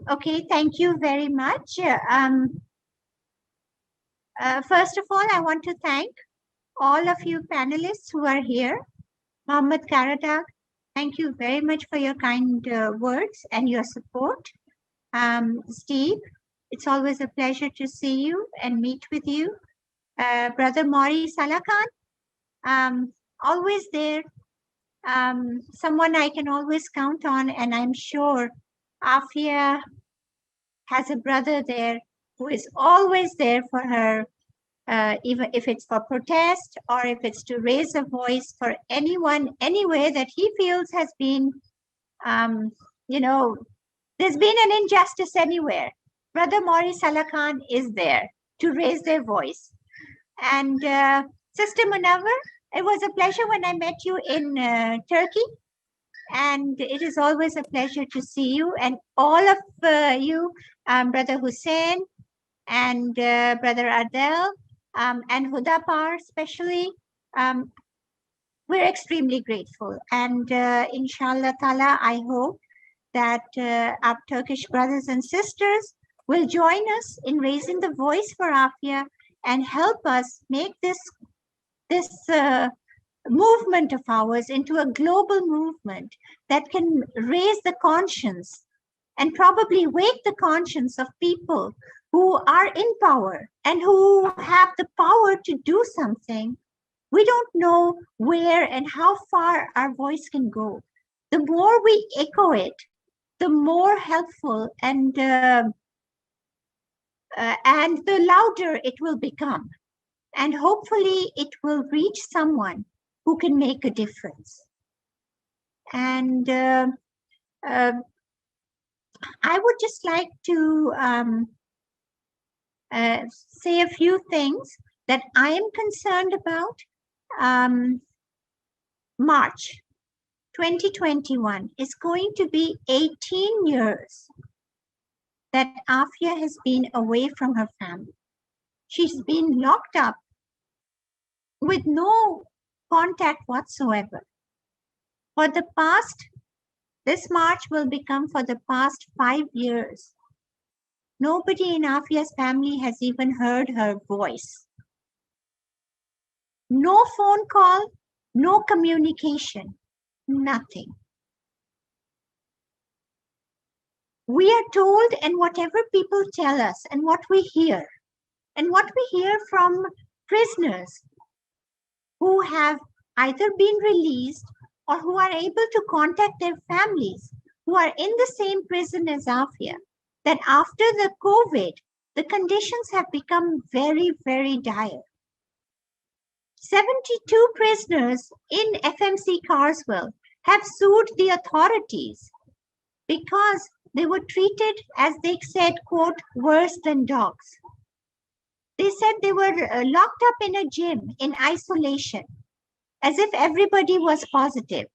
Okay, thank you very much. First of all, I want to thank all of you panelists who are here. Mohammed Karadag, thank you very much for your kind words and your support. Steve, it's always a pleasure to see you and meet with you. Brother Mori Salakan, always there. Someone I can always count on, and I'm sure Aafia has a brother there who is always there for her, even if it's for protest or if it's to raise a voice for anyone, anywhere that he feels has been, there's been an injustice anywhere. Brother Mori Salakan is there to raise their voice. And Sister Munawar, it was a pleasure when I met you in Turkey. And it is always a pleasure to see you and all of you, Brother Hussein and Brother Adel and HÜDA Par especially. We're extremely grateful. And inshallah ta'ala, I hope that our Turkish brothers and sisters will join us in raising the voice for Aafia and help us make this movement of ours into a global movement that can raise the conscience and probably wake the conscience of people who are in power and who have the power to do something. We don't know where and how far our voice can go. The more we echo it, the more helpful and the louder it will become. And hopefully it will reach someone who can make a difference. And I would just like to say a few things that I am concerned about. March 2021 is going to be 18 years that Aafia has been away from her family. She's been locked up with no contact whatsoever. For the past, this March will become for the past 5 years. Nobody in Aafia's family has even heard her voice. No phone call, no communication, nothing. We are told, and whatever people tell us, and what we hear from prisoners who have either been released or who are able to contact their families who are in the same prison as Aafia, that after the COVID, the conditions have become very, very dire. 72 prisoners in FMC Carswell have sued the authorities because they were treated, as they said, quote, worse than dogs. They said they were locked up in a gym in isolation, as if everybody was positive.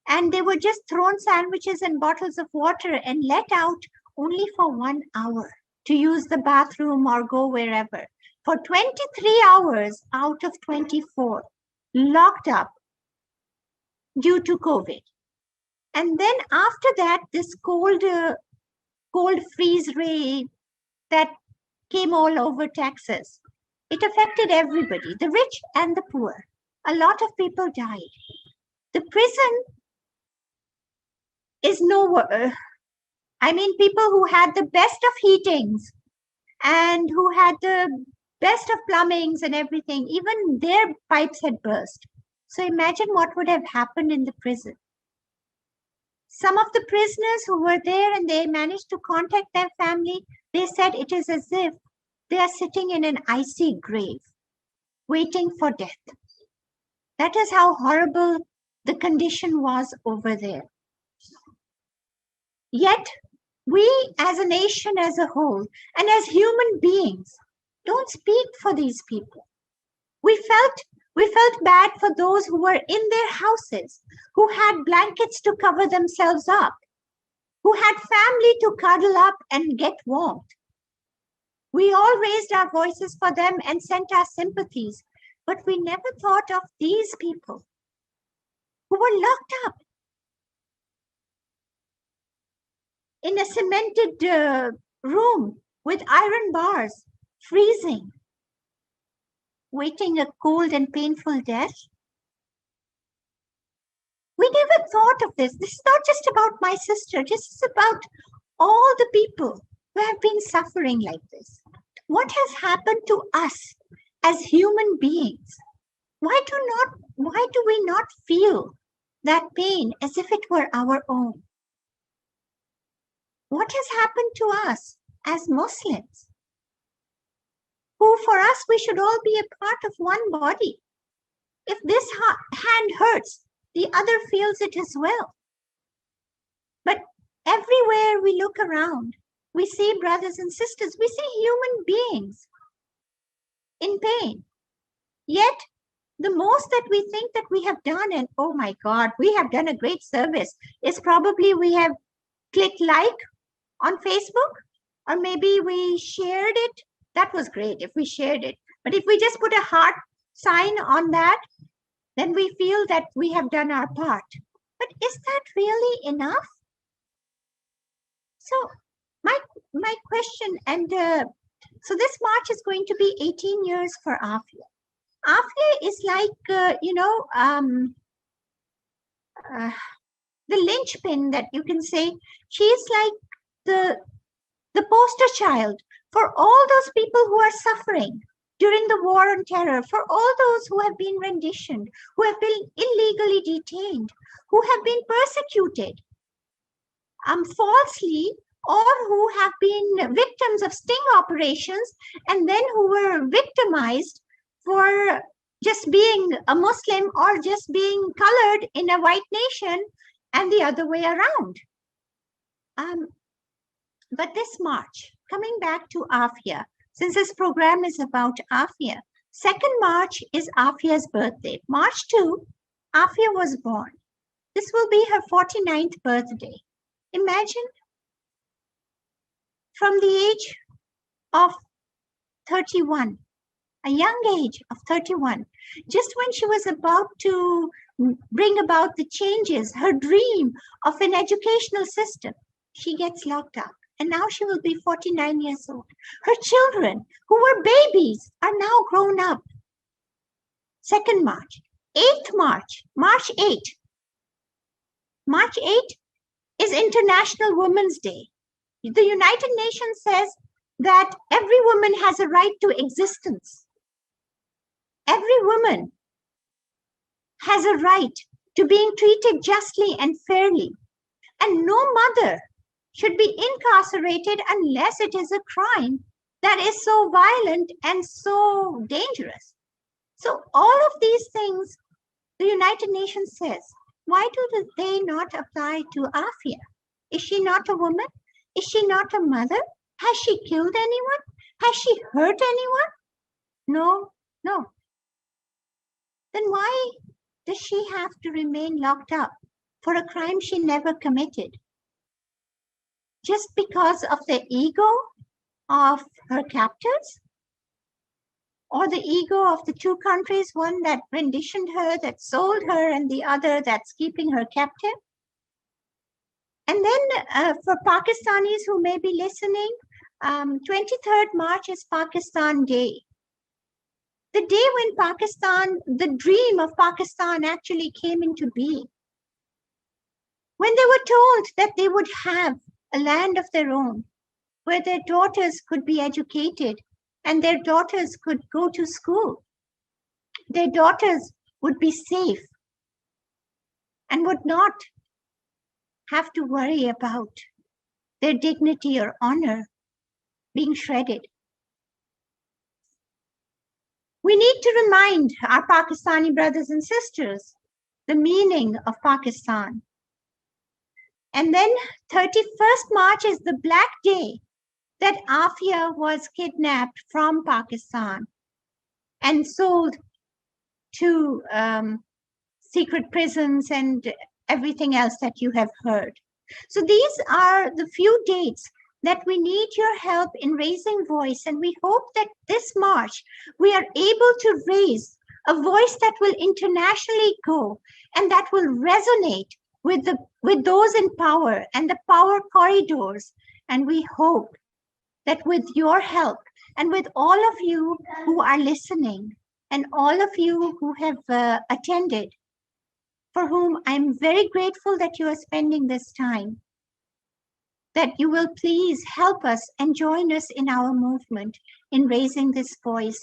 And they were just thrown sandwiches and bottles of water and let out only for 1 hour to use the bathroom or go wherever. For 23 hours out of 24, locked up due to COVID. And then after that, this cold freeze ray that came all over Texas. It affected everybody, the rich and the poor. A lot of people died. The prison is people who had the best of heatings and who had the best of plumbings and everything, even their pipes had burst. So imagine what would have happened in the prison. Some of the prisoners who were there and they managed to contact their family, they said it is as if they are sitting in an icy grave, waiting for death. That is how horrible the condition was over there. Yet, we as a nation as a whole, and as human beings, don't speak for these people. We felt bad for those who were in their houses, who had blankets to cover themselves up, who had family to cuddle up and get warmth. We all raised our voices for them and sent our sympathies, but we never thought of these people who were locked up in a cemented room with iron bars, freezing, waiting a cold and painful death. We never thought of this. This is not just about my sister. This is about all the people who have been suffering like this. What has happened to us as human beings? Why do we not feel that pain as if it were our own? What has happened to us as Muslims, who for us we should all be a part of one body? If this hand hurts, the other feels it as well. But everywhere we look around, we see brothers and sisters, we see human beings in pain. Yet, the most that we think that we have done, and oh my God, we have done a great service, is probably we have clicked like on Facebook, or maybe we shared it. That was great if we shared it. But if we just put a heart sign on that, then we feel that we have done our part. But is that really enough? So my question, and so this march is going to be 18 years for Aafia. Aafia is like, the linchpin that you can say. She's like the poster child for all those people who are suffering during the war on terror, for all those who have been renditioned, who have been illegally detained, who have been persecuted falsely, or who have been victims of sting operations, and then who were victimized for just being a Muslim or just being colored in a white nation, and the other way around. But this March, coming back to Aafia, since this program is about Aafia, 2nd March is Aafia's birthday. March 2, Aafia was born. This will be her 49th birthday. Imagine, from the age of 31, a young age of 31, just when she was about to bring about the changes, her dream of an educational system, she gets locked up. And now she will be 49 years old. Her children, who were babies, are now grown up. 2nd March. 8th March, March 8. March 8 is International Women's Day. The United Nations says that every woman has a right to existence. Every woman has a right to being treated justly and fairly. And no mother should be incarcerated unless it is a crime that is so violent and so dangerous. So all of these things, the United Nations says, why do they not apply to Aafia? Is she not a woman? Is she not a mother? Has she killed anyone? Has she hurt anyone? No. Then why does she have to remain locked up for a crime she never committed? Just because of the ego of her captors? Or the ego of the two countries, one that renditioned her, that sold her, and the other that's keeping her captive? And then for Pakistanis who may be listening, 23rd March is Pakistan Day. The day when Pakistan, the dream of Pakistan actually came into being. When they were told that they would have a land of their own, where their daughters could be educated and their daughters could go to school. Their daughters would be safe and would not have to worry about their dignity or honor being shredded. We need to remind our Pakistani brothers and sisters the meaning of Pakistan. And then 31st March is the Black Day that Aafia was kidnapped from Pakistan and sold to secret prisons and everything else that you have heard. So these are the few dates that we need your help in raising voice, and we hope that this March we are able to raise a voice that will internationally go and that will resonate with those in power and the power corridors. And we hope that with your help and with all of you who are listening and all of you who have attended, for whom I'm very grateful that you are spending this time, that you will please help us and join us in our movement in raising this voice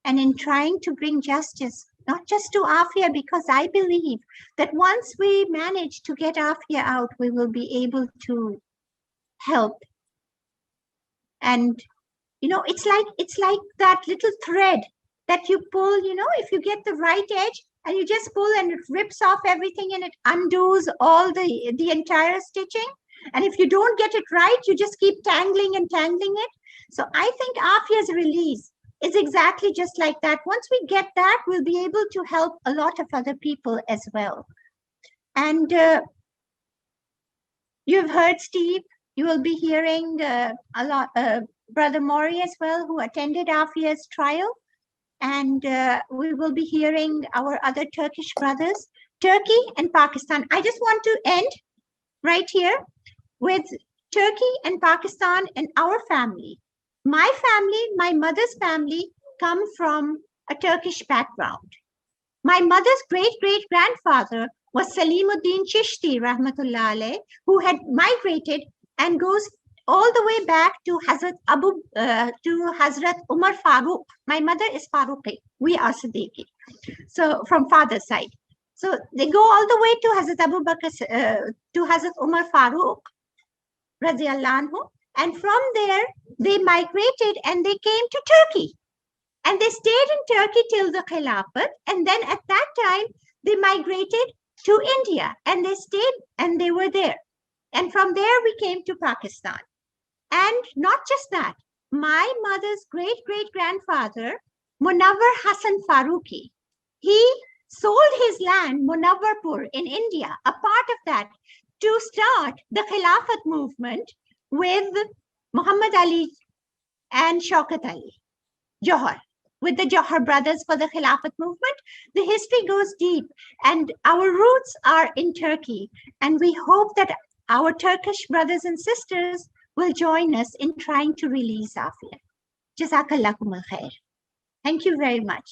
and in trying to bring justice, not just to Aafia, because I believe that once we manage to get Aafia out, we will be able to help. And it's like that little thread that you pull, if you get the right edge and you just pull and it rips off everything and it undoes all the entire stitching. And if you don't get it right, you just keep tangling and tangling it. So I think Aafia's release is exactly just like that. Once we get that, we'll be able to help a lot of other people as well. And you've heard Steve. You will be hearing a lot, Brother Maury as well, who attended Aafia's trial. And we will be hearing our other Turkish brothers, Turkey and Pakistan. I just want to end right here with Turkey and Pakistan and our family. My family, my mother's family, come from a Turkish background. My mother's great-great-grandfather was Salimuddin Chishti, rahmatullah alayh, who had migrated and goes all the way back to Hazrat Umar Farooq. My mother is Farooqi. We are Siddiqui. So from father's side. So they go all the way to Hazrat Abu Bakr, to Hazrat Umar Farooq, radiallahu anhu. And from there, they migrated and they came to Turkey. And they stayed in Turkey till the Khilafat. And then at that time, they migrated to India. And they stayed and they were there. And from there, we came to Pakistan. And not just that, my mother's great-great-grandfather, Munawwar Hassan Farooqi, he sold his land, Munawwarpur, in India, a part of that, to start the Khilafat movement with Muhammad Ali and Shaukat Ali, Johar, with the Johar brothers for the Khilafat movement. The history goes deep, and our roots are in Turkey. And we hope that our Turkish brothers and sisters will join us in trying to release Aafia. Jazakallahu khair. Thank you very much.